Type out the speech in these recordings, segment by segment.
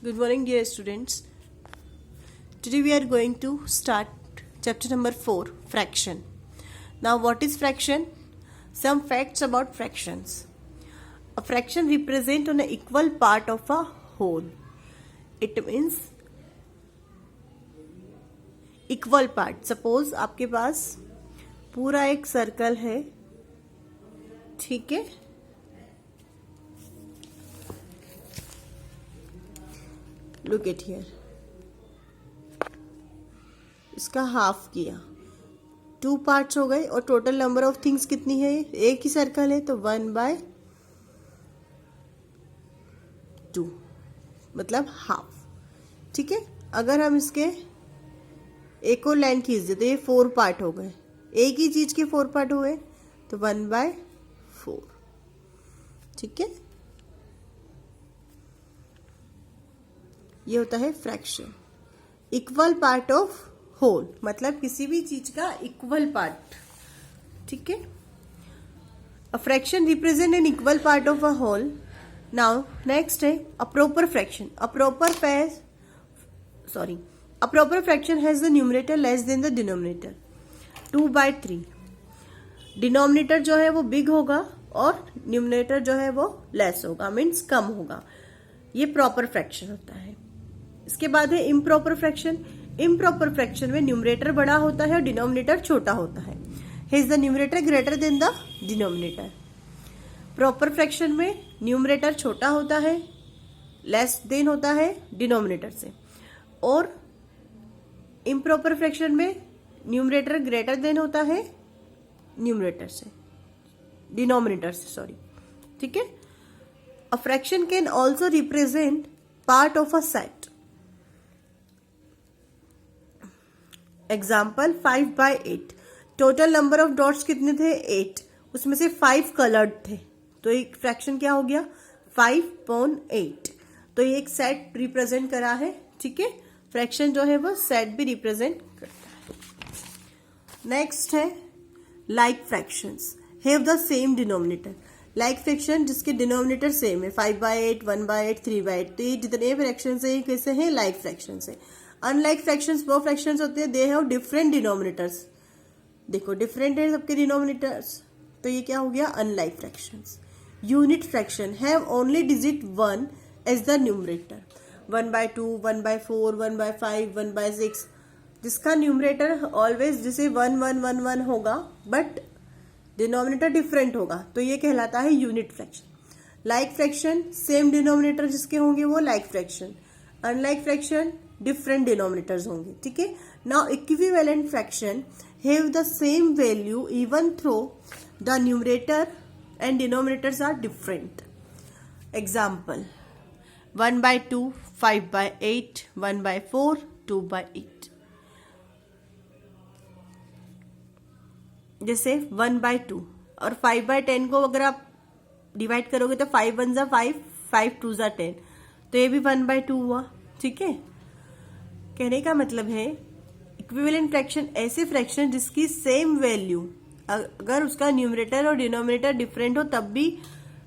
Good morning, dear students. Today we are going to start chapter number 4, fraction. Now, what is fraction? Some facts about fractions. A fraction represents an equal part of a whole. It means equal part. Suppose आपके पास पूरा एक circle है, ठीक है? Look at here, इसका half किया, 2 parts हो गए और टोटल नंबर ऑफ थिंग्स कितनी है? एक ही सर्कल है तो 1/2 मतलब हाफ, ठीक है। अगर हम इसके एक और लाइन खींच देते तो ये 4 पार्ट हो गए, एक ही चीज के 4 पार्ट हुए तो 1/4, ठीक है। ये होता है fraction. Equal part of whole मतलब किसी भी चीज का इक्वल पार्ट, ठीक है। A fraction represent an equal part of a whole. Now next है a proper fraction. A proper fraction has the numerator less than the denominator 2/3। Denominator जो है वो बिग होगा और न्यूमरेटर जो है वो लेस होगा, मीन्स कम होगा। ये प्रॉपर फ्रैक्शन होता है। इसके बाद है इम्प्रॉपर फ्रैक्शन। इम्प्रॉपर फ्रैक्शन में न्यूमरेटर बड़ा होता है और डिनोमिनेटर छोटा होता है। Is the numerator greater than the denominator. Proper fraction में न्यूमरेटर छोटा होता है, लेस देन होता है डिनोमिनेटर से, और इम्प्रॉपर फ्रैक्शन में न्यूमरेटर ग्रेटर देन होता है डिनोमिनेटर से, सॉरी, ठीक है। A fraction can also represent part of a set. Example 5/8। Total number of dots कितने थे? 8। उसमें से 5 कलर्ड थे, तो एक फ्रैक्शन क्या हो गया? 5/8। तो ये एक सेट रिप्रेजेंट करा है, ठीक है। फ्रैक्शन जो है वो सेट भी रिप्रेजेंट करता है। नेक्स्ट है like fractions have the same denominator. Like fraction जिसके डिनोमिनेटर सेम है, 5/8, 1/8, 3/8, तो ये जितने फ्रैक्शन है ये कैसे हैं? लाइक फ्रैक्शन है। अनलाइक फ्रैक्शंस वो फ्रैक्शंस होते हैं दे हैव डिफरेंट डिनोमिनेटर्स। देखो डिफरेंट है सबके डिनोमिनेटर्स, तो ये क्या हो गया? Unlike fractions. Unit fraction have only digit 1 as the numerator. 1/2, 1/4, 1/5, 1/6, जिसका न्यूमरेटर ऑलवेज जैसे 1 1 1 1 होगा बट डिनोमिनेटर डिफरेंट होगा, तो ये कहलाता है unit fraction. Like fraction same denominator जिसके होंगे वो like fraction. Unlike fraction different denominators होंगे, ठीक है। Now equivalent fraction have the same value even through the numerator and denominators are different. Example 1/2, 5/8, 1/4, 2/8। जैसे 1/2 और 5/10 को अगर आप डिवाइड करोगे तो 5 1 जा 5, 5 2 जा 10, तो ये भी 1/2 हुआ, ठीक है। कहने का मतलब है इक्विवेलेंट फ्रैक्शन ऐसे फ्रैक्शन जिसकी सेम वैल्यू, अगर उसका न्यूमरेटर और डिनोमिनेटर डिफरेंट हो तब भी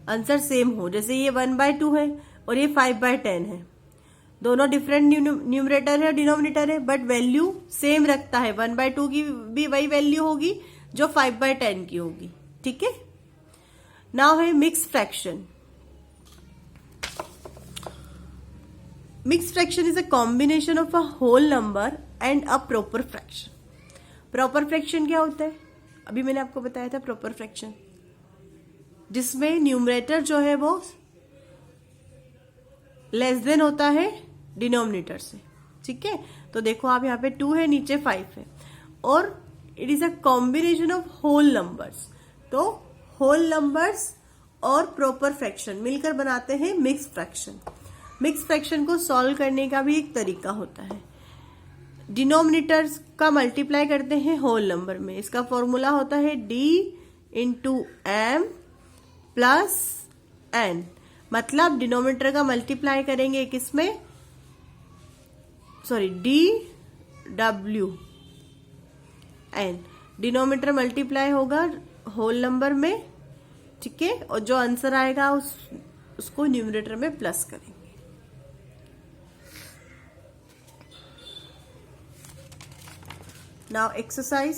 आंसर सेम हो। जैसे ये 1/2 है और ये 5/10 है, दोनों डिफरेंट न्यूमरेटर है और डिनोमिनेटर है, बट वैल्यू सेम रखता है। 1/2 की भी वही वैल्यू होगी जो 5/10 की होगी, ठीक है। नाउ है mix fraction. Mix fraction is a combination of a whole number and a proper fraction. Proper fraction क्या होता है? अभी मैंने आपको बताया था प्रॉपर फ्रैक्शन, जिसमें न्यूमरेटर जो है वो लेस देन होता है डिनोमिनेटर से, ठीक है। तो देखो आप यहाँ पे 2 है, नीचे 5 है, और it is a combination of whole numbers. तो होल नंबर्स और प्रॉपर फ्रैक्शन मिलकर बनाते हैं मिक्स फ्रैक्शन। मिक्स फ्रैक्शन को सॉल्व करने का भी एक तरीका होता है। डिनोमिनेटर्स का मल्टीप्लाई करते हैं होल नंबर में। इसका फॉर्मूला होता है d × m + n। मतलब डिनोमिनेटर का मल्टीप्लाई करेंगे किसमें? Sorry, dw n। Denominator multiply होगा होल नंबर में, ठीक है, और जो आंसर आएगा उसको न्यूमरेटर में प्लस करेंगे। Now exercise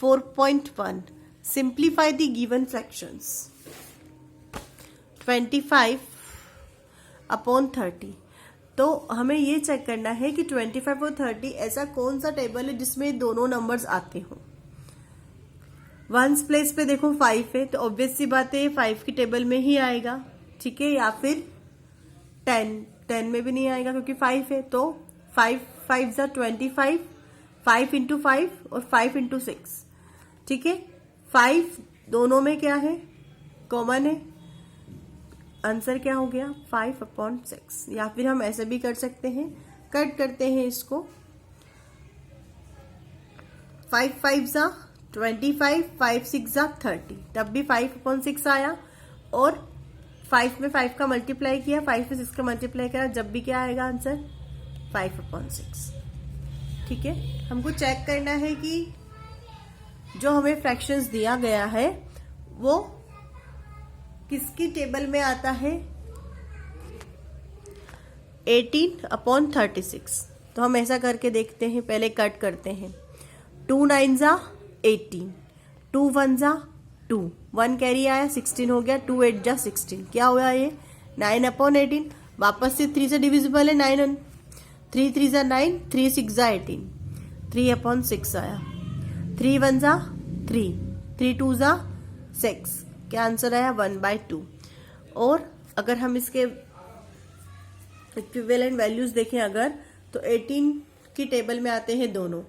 4.1 simplify the given fractions 25/30। तो हमें ये चेक करना है कि 25 और 30 ऐसा कौन सा टेबल है जिसमें दोनों नंबर्स आते हों। वंस प्लेस पे देखो 5 है, तो ऑब्वियस सी बात है 5 की टेबल में ही आएगा, ठीक है। या फिर 10 में भी नहीं आएगा क्योंकि 5 है। तो 5 5 जा 25, 5 इंटू 5 और 5 इंटू 6, ठीक है। 5 दोनों में क्या है, कॉमन है। आंसर क्या हो गया 5/6। या फिर हम ऐसे भी कर सकते हैं, कट करते हैं इसको। 5 5 जा 25, 5 6 जा 30, तब भी 5/6 आया। और 5 में 5 का मल्टीप्लाई किया, 5 में 6 का मल्टीप्लाई करा, जब भी क्या आएगा आंसर 5/6, ठीक है। हमको चेक करना है कि जो हमें फ्रैक्शंस दिया गया है वो किसकी टेबल में आता है, 18/36। तो हम ऐसा करके देखते हैं, पहले कट करते हैं। 2 9 जा 18, 2 1 जा 2, 1 कैरी आया 16 हो गया, 2 8 जा 16, क्या हुआ ये 9/18। वापस से 3 से डिविजिबल है 9, 3 3 जा 9, 3 6 जा 18, 3/6 आया। 3 1 जा 3, 3 2 जा 6, क्या आंसर आया 1/2। और अगर हम इसके इक्विवेलेंट वैल्यूज देखें अगर, तो 18 की टेबल में आते हैं दोनों।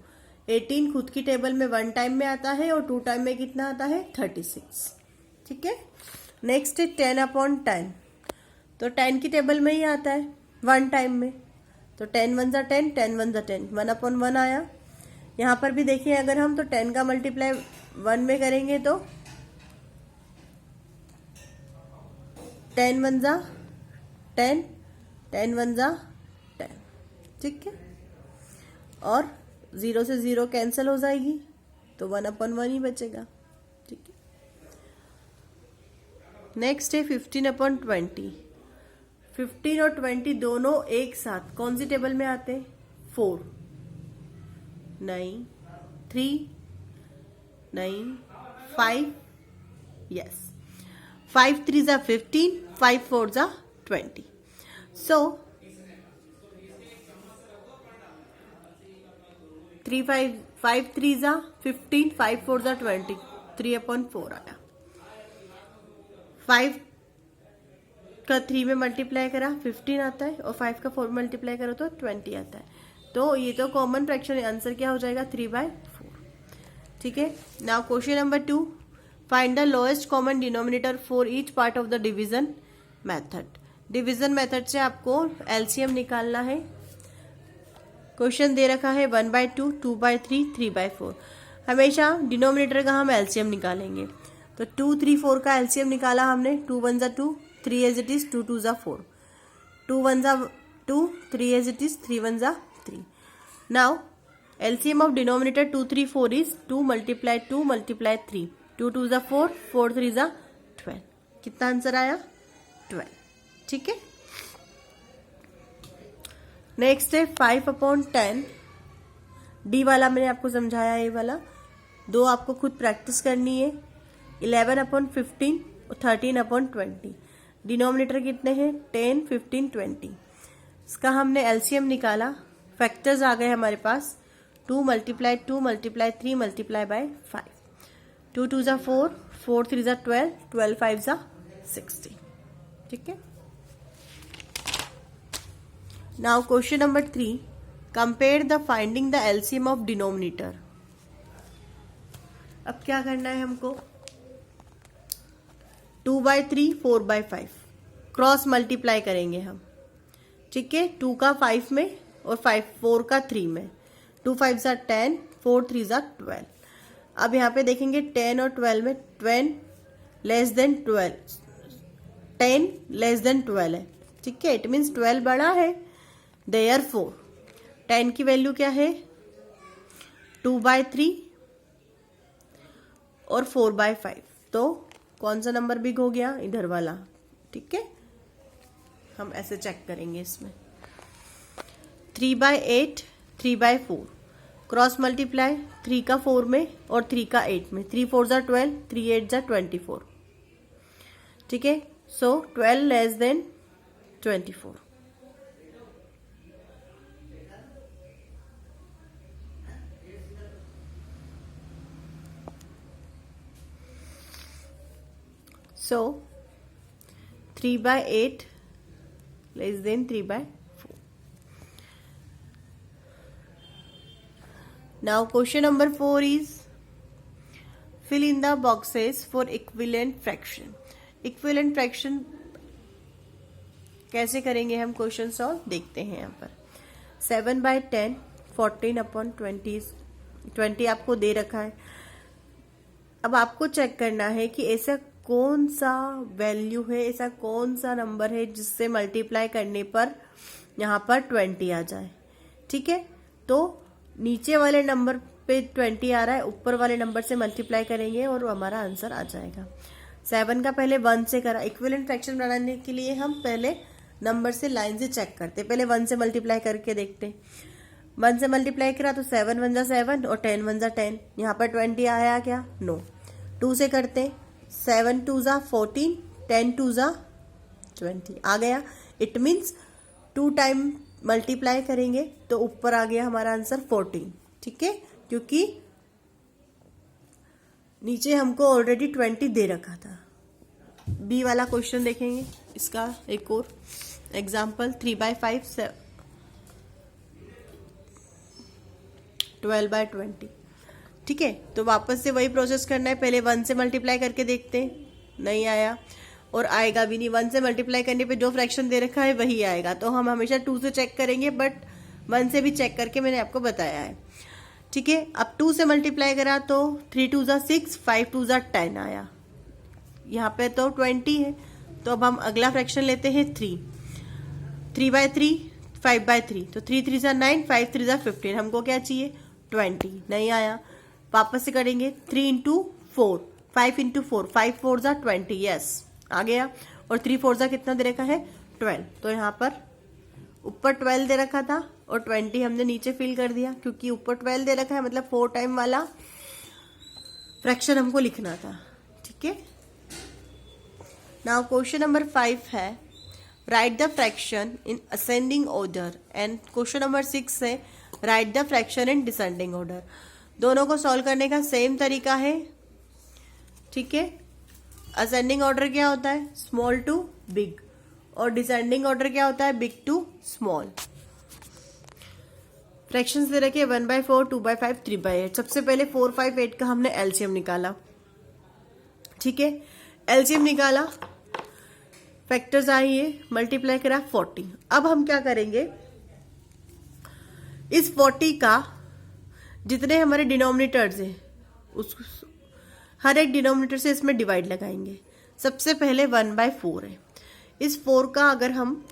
18 खुद की टेबल में 1 टाइम में आता है और 2 टाइम में कितना आता है 36, ठीक है। नेक्स्ट है 10/10। तो 10 की टेबल में ही आता है 1 टाइम में, तो 10 1 जा 10, 10 1 जा 10, 1/1 आया। यहाँ पर भी देखिए अगर हम, तो 10 का मल्टीप्लाई 1 में करेंगे तो 10 1 जा 10, 10 1 जा 10, ठीक है। और 0 से 0 कैंसिल हो जाएगी, तो 1/1 ही बचेगा, ठीक है। नेक्स्ट है 15/20। 15 और 20 दोनों एक साथ कौन सी टेबल में आते हैं, 4 नहीं, 3 नहीं, 5, यस, 5 3 जा 15, 5 4 जा 20। सो 5 3 जा 15, 5 4 जा 20, 3/4 आया। 5 का 3 में मल्टीप्लाई करा 15 आता है, और 5 का 4 में मल्टीप्लाई करो तो 20 आता है। तो ये तो कॉमन फ्रैक्शन है, आंसर क्या हो जाएगा 3/4, ठीक है। Now question number 2, find the lowest common denominator for each part of the division method. Division method से आपको एलसीएम निकालना है। क्वेश्चन दे रखा है 1/2, 2/3, 3/4। हमेशा डिनोमिनेटर का हम एलसीएम निकालेंगे। तो 2 3 4 का एलसीएम निकाला हमने, 2 1 जा 2, 3 एज इट इज, 2 2 जा 4, 2 1 जा 2, 3 एज इट इज, 3 1 जा 3। Now LCM of denominator 2 3 4 is 2 multiply 2 multiply 3, 2 2 जा 4, 4 3 जा 12। कितना आंसर आया 12, ठीक है। नेक्स्ट है 5/10। डी वाला मैंने आपको समझाया, ये वाला दो आपको खुद प्रैक्टिस करनी है। 11/15 और 13/20। डिनोमिनेटर कितने हैं 10 15 20। इसका हमने एलसीएम निकाला, फैक्टर्स आ गए हमारे पास, 2 multiply 2 multiply 3 multiply by 5, 2 2 जा 4, 4 3 जा 12, 12 5 जा 60, ठीक है। Now question number 3, compare the finding the LCM of denominator. अब क्या करना है हमको, 2/3 4/5 क्रॉस मल्टीप्लाई करेंगे हम, ठीक है। 2 का 5 में और 4 का 3 में, 2 5 जा 10, 4 3 जा 12। अब यहाँ पे देखेंगे 10 और 12 में 10 लेस देन 12, 10 लेस देन 12 है, ठीक है। इट मीन्स 12 बड़ा है, देयरफॉर 10 की वैल्यू क्या है 2/3 और 4/5। तो कौन सा नंबर बिग हो गया, इधर वाला, ठीक है। हम ऐसे चेक करेंगे इसमें 3/8 3/4 क्रॉस मल्टीप्लाई 3 का 4 में और 3 का 8 में, 3 4 ज़ा 12, 3 8 ज़ा 24, ठीक है। सो 12 less than 24। So 3/8 less than 3/4. Now question number 4 is fill in the boxes for equivalent fraction. Equivalent fraction कैसे करेंगे हम क्वेश्चन सॉल्व, देखते हैं। यहाँ पर 7/10 14/20 20 आपको दे रखा है। अब आपको चेक करना है कि ऐसा कौन सा वैल्यू है, ऐसा कौन सा नंबर है जिससे मल्टीप्लाई करने पर यहाँ पर 20 आ जाए, ठीक है। तो नीचे वाले नंबर पे 20 आ रहा है, ऊपर वाले नंबर से मल्टीप्लाई करेंगे और हमारा आंसर आ जाएगा। 7 का पहले 1 से करा। इक्विवेलेंट फ्रैक्शन बनाने के लिए हम पहले नंबर से लाइन से चेक करते, पहले 1 से मल्टीप्लाई करके देखते। 1 से मल्टीप्लाई करा तो 7 1 जा 7 और 10 1 जा 10। यहाँ पर 20 आया क्या? नो। 2 से करते, 7 2 जा 14, 10 2 जा 20 आ गया। इट मीन्स 2 टाइम मल्टीप्लाई करेंगे तो ऊपर आ गया हमारा आंसर 14, ठीक है, क्योंकि नीचे हमको ऑलरेडी 20 दे रखा था। बी वाला क्वेश्चन देखेंगे, इसका एक और एग्जाम्पल 3/5 12/20, ठीक है। तो वापस से वही प्रोसेस करना है, पहले 1 से मल्टीप्लाई करके देखते हैं, नहीं आया और आएगा भी नहीं। 1 से मल्टीप्लाई करने पे जो फ्रैक्शन दे रखा है वही आएगा। तो हम हमेशा 2 से चेक करेंगे, बट 1 से भी चेक करके मैंने आपको बताया है, ठीक है। अब 2 से मल्टीप्लाई करा तो 3 2 जा 6, 5 2 जा 10 आया। यहाँ पे तो 20 है, तो अब हम अगला फ्रैक्शन लेते हैं 3 3/3 5/3, तो 3 3 जा 9, 5 3 जा 15। हमको क्या चाहिए? 20, नहीं आया। वापस से करेंगे 3 इंटू 4, 5 इंटू 4, 5 4 जा 20, यस आ गया। और 3 4 जा कितना दे रखा है? 12। तो यहाँ पर ऊपर 12 दे रखा था और 20 हमने नीचे फिल कर दिया, क्योंकि ऊपर 12 दे रखा है, मतलब 4 टाइम वाला फ्रैक्शन हमको लिखना था, ठीक है। नाउ क्वेश्चन नंबर 5 है right the fraction in ascending order, and question number 6 है right the fraction in descending order. दोनों को सॉल्व करने का सेम तरीका है, ठीक है। असेंडिंग ऑर्डर क्या होता है? स्मॉल टू बिग, और डिसेंडिंग ऑर्डर क्या होता है? Big to small. फ्रैक्शंस दे रखे 1/4 2/5 3/8। सबसे पहले 4 5 8 का हमने एलसीएम निकाला, ठीक है। एलसीएम निकाला, फैक्टर्स आइए, मल्टीप्लाई करा 40। अब हम क्या करेंगे, इस 40 का जितने हमारे डिनोमिनेटर्स हैं उस हर एक डिनोमिनेटर से इसमें डिवाइड लगाएंगे। सबसे पहले 1/4 है, इस 4 का अगर हम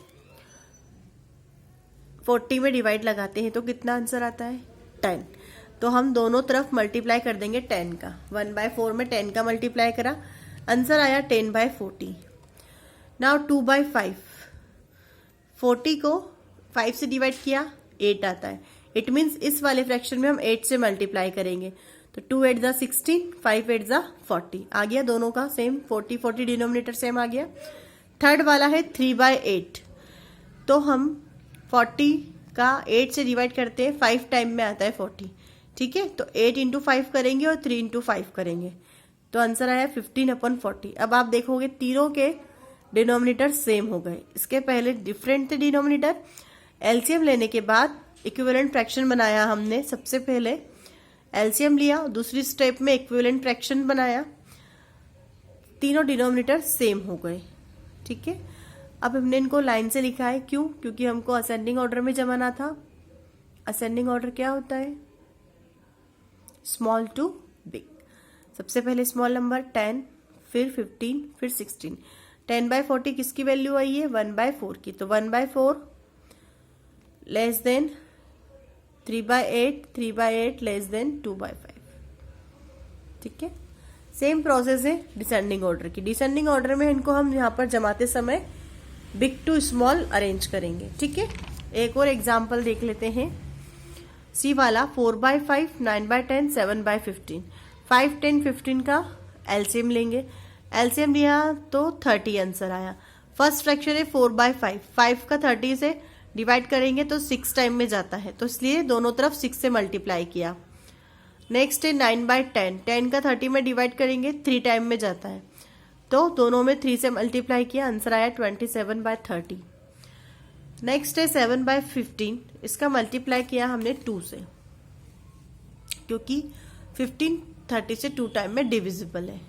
40 में डिवाइड लगाते हैं तो कितना आंसर आता है? 10। तो हम दोनों तरफ मल्टीप्लाई कर देंगे 10 का। 1/4 में 10 का मल्टीप्लाई करा, आंसर आया 10/40। नाउ 2/5, 40 को 5 से डिवाइड किया 8 आता है। इट मीन्स इस वाले फ्रैक्शन में हम 8 से मल्टीप्लाई करेंगे, तो 2 8 जा 16, 5 8 जा 40 आ गया। दोनों का सेम 40 40 डिनोमिनेटर सेम आ गया। थर्ड वाला है 3/8, तो हम 40 का 8 से डिवाइड करते हैं, 5 टाइम में आता है 40, ठीक है। तो 8 इंटू 5 करेंगे और 3 इंटू 5 करेंगे, तो आंसर आया 15/40। अब आप देखोगे तीनों के डिनोमिनेटर सेम हो गए। इसके पहले डिफरेंट थे डिनोमिनेटर, एलसीएम लेने के बाद इक्विवेलेंट फ्रैक्शन बनाया हमने। सबसे पहले एलसीएम लिया, दूसरी स्टेप में इक्विवेलेंट फ्रैक्शन बनाया, तीनों डिनोमिनेटर सेम हो गए, ठीक है। अब हमने इनको लाइन से लिखा है, क्यों? क्योंकि हमको असेंडिंग ऑर्डर में जमाना था। असेंडिंग ऑर्डर क्या होता है? Small to big. सबसे पहले स्मॉल नंबर 10, फिर 15, फिर 16। 10/40 किसकी वैल्यू आई है? 1/4 की, तो 1/4 लेस देन 3/8, 3/8 लेस देन 2/5, ठीक है। सेम प्रोसेस है डिसेंडिंग ऑर्डर की। डिसेंडिंग ऑर्डर में इनको हम यहाँ पर जमाते समय बिग टू स्मॉल अरेंज करेंगे, ठीक है। एक और एग्जाम्पल देख लेते हैं। सी वाला 4/5, 9/10, 7/15, 5, 10, 15 का एलसीएम लेंगे। एलसीएम लिया तो 30 आंसर आया। फर्स्ट फ्रैक्शन है 4/5, 5 का 30 से डिवाइड करेंगे तो 6 टाइम में जाता है, तो इसलिए दोनों तरफ 6 से मल्टीप्लाई किया। नेक्स्ट है 9/10, 10 का 30 में डिवाइड करेंगे 3 टाइम में जाता है, तो दोनों में 3 से मल्टीप्लाई किया, आंसर आया 27/30। नेक्स्ट है 7/15, इसका मल्टीप्लाई किया हमने 2 से, क्योंकि 15 30 से 2 टाइम में डिविजिबल है।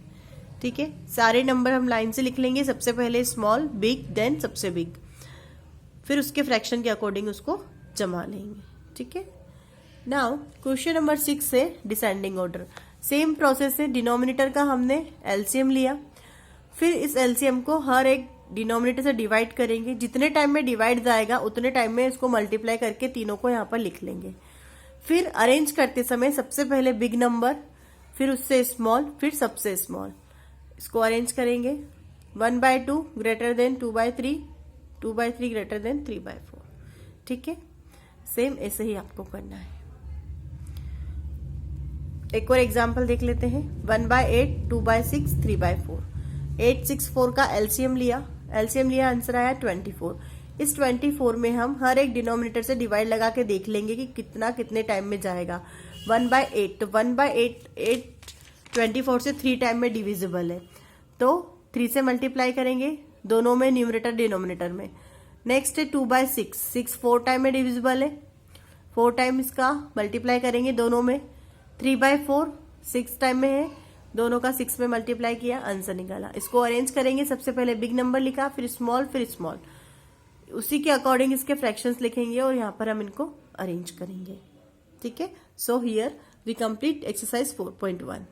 ठीक है, सारे नंबर हम लाइन से लिख लेंगे, सबसे पहले स्मॉल, बिग, देन सबसे बिग, फिर उसके फ्रैक्शन के अकॉर्डिंग उसको जमा लेंगे। ठीक है, नाउ क्वेश्चन नंबर 6 है डिसेंडिंग ऑर्डर। सेम प्रोसेस है, डिनोमिनेटर का हमने एलसीएम लिया, फिर इस एलसीएम को हर एक डिनोमिनेटर से डिवाइड करेंगे, जितने टाइम में डिवाइड जाएगा उतने टाइम में इसको मल्टीप्लाई करके तीनों को यहाँ पर लिख लेंगे। फिर अरेंज करते समय सबसे पहले बिग नंबर, फिर उससे स्मॉल, फिर सबसे स्मॉल, इसको अरेंज करेंगे। 1/2 ग्रेटर देन 2/3, 2/3 ग्रेटर देन 3/4। ठीक है, सेम ऐसे ही आपको करना है। एक और एग्जाम्पल देख लेते हैं। 1/8, 2/6, 3/4। 8, 6, 4 का एलसीएम लिया, आंसर आया 24। इस 24 में हम हर एक डिनोमिनेटर से डिवाइड लगा के देख लेंगे कि कितना कितने टाइम में जाएगा। 1/8, तो 1/8 8 24 से 3 टाइम में डिविजिबल है, तो 3 से मल्टीप्लाई करेंगे दोनों में, न्यूमरेटर डिनोमिनेटर में। नेक्स्ट है 2/6, 6 4 टाइम में डिविजिबल है, 4 टाइम इसका मल्टीप्लाई करेंगे दोनों में। 3/4 6 टाइम में है, दोनों का 6 में मल्टीप्लाई किया, आंसर निकाला। इसको अरेंज करेंगे, सबसे पहले बिग नंबर लिखा, फिर स्मॉल, उसी के अकॉर्डिंग इसके फ्रैक्शंस लिखेंगे और यहाँ पर हम इनको अरेंज करेंगे। ठीक है, so here we complete exercise 4.1।